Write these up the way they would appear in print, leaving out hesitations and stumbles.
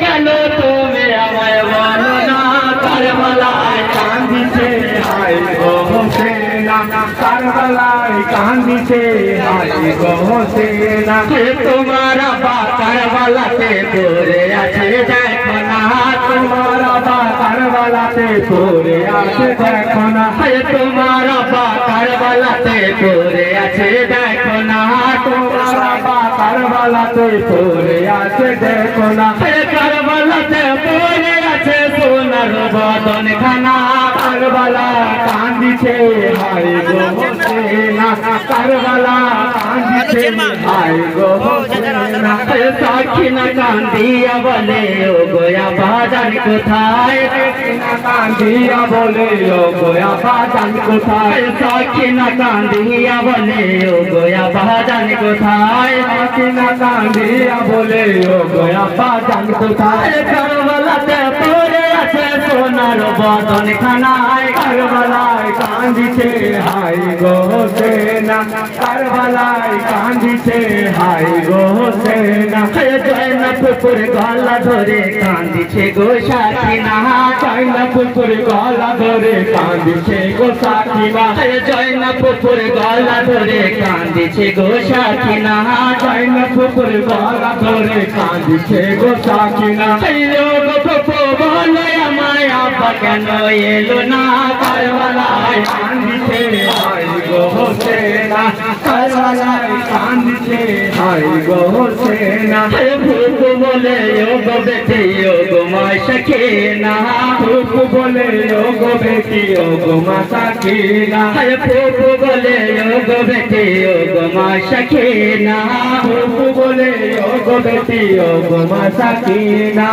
গেল তুমি আমায় বলো না কারবালায় কান্দিছে হায় গো হোসেনা কারবালায় কান্দিছে হায় গো হোসেনা তোমার আব্বা কারবালাতে পড়ে আছে দেখো না তোমার আব্বা কারবালাতে পড়ে আছে দেখো না তোমার আব্বা কারবালাতে পড়ে আছে দেখো না তোমার আব্বা কারবালাতে পড়ে আছে দেখো না কারবালাতে পড়ে আছে সোনার বদন খানা কারবালা কান্দিছে হায় গো হোসেনা কারবালা কান্দিছে হায় গো হোসেনা সাকিনা কান্দিয়া বলে ও গোয়া বাজান কোথায় কান্দিয়া বলে ও গোয়া বাজান কোথায় সাকিনা কান্দিয়া বলে ও গোয়া বাজান কোথায় সাকিনা কান্দিয়া বলে ও গোয়া বাজান কোথায় কারবালাতে পড়ে আছে সোনার বদন খানায় কারবালায় কান্দিছে হায় গো হোসেনা কারবালায় কান্দিছে হায় গো হোসেনা জয়না পুকুর গলা ধরে কান্দিছে গো সাকিনা জয়না পুকুর গলা ধরে কান্দিছে গো সাকিনা জয়না পুকুর গলা ধরে কান্দিছে গো সাকিনা জয়না পুকুর গলা ধরে কান্দিছে গো সাকিনা গো পুপু বলে আমায় আব্বা কেন এলো না কারবালায় কান্দিছে হায় গো হোসেনা কারবালায় কান্দিছে হায় গো হোসেনা ফুপু বলে ও গো বেটি ও গো মা সখিনা ফুপু বলে ও গো বেটি ও গো মা সখিনা ফুপু বলে ও গো বেটি ও গো মা সখিনা ফুপু বলে ও গো বেটি ও গো মা সখিনা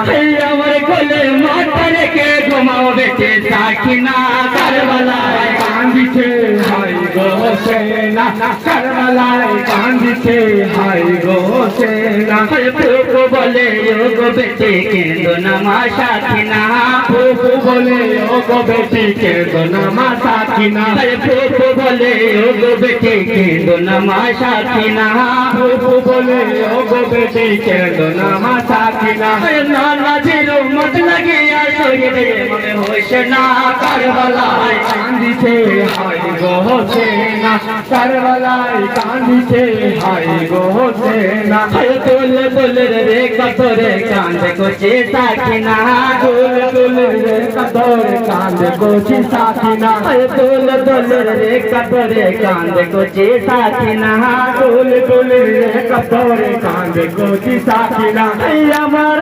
আমার কোলে মাথা রেখে ঘুমাও বেটি সাকিনা কারবালায় কান্দিছে হায় গো হোসেনা কারবালায় কান্দিছে হায় গো হোসেনা ফুপু বলে ও গো বেটি কেঁদো না মা সাকিনা ফুপু বলে ও গো বেটি কেঁদো না মা সাকিনা ফুপু বলে ও গো বেটি কেঁদো না মা সাকিনা ফুপু বলে ও গো বেটি কেঁদো না মা সাকিনা নানা জিরো মত লাগিয়া শরীরে মনে হোসেনা কারবালায় কান্দিছে হায় গো হোসেনা কারবালায় কান্দিছে হায় গো হোসেনা তোল তোল রে কতরে কান্দে কোচি সাকিনা তোল তোল রে কতরে কান্দে কোচি সাকিনা তোল তোল রে কতরে কান্দে কোচি সাকিনা তোল তোল রে কতরে কান্দে কোচি সাকিনা আমার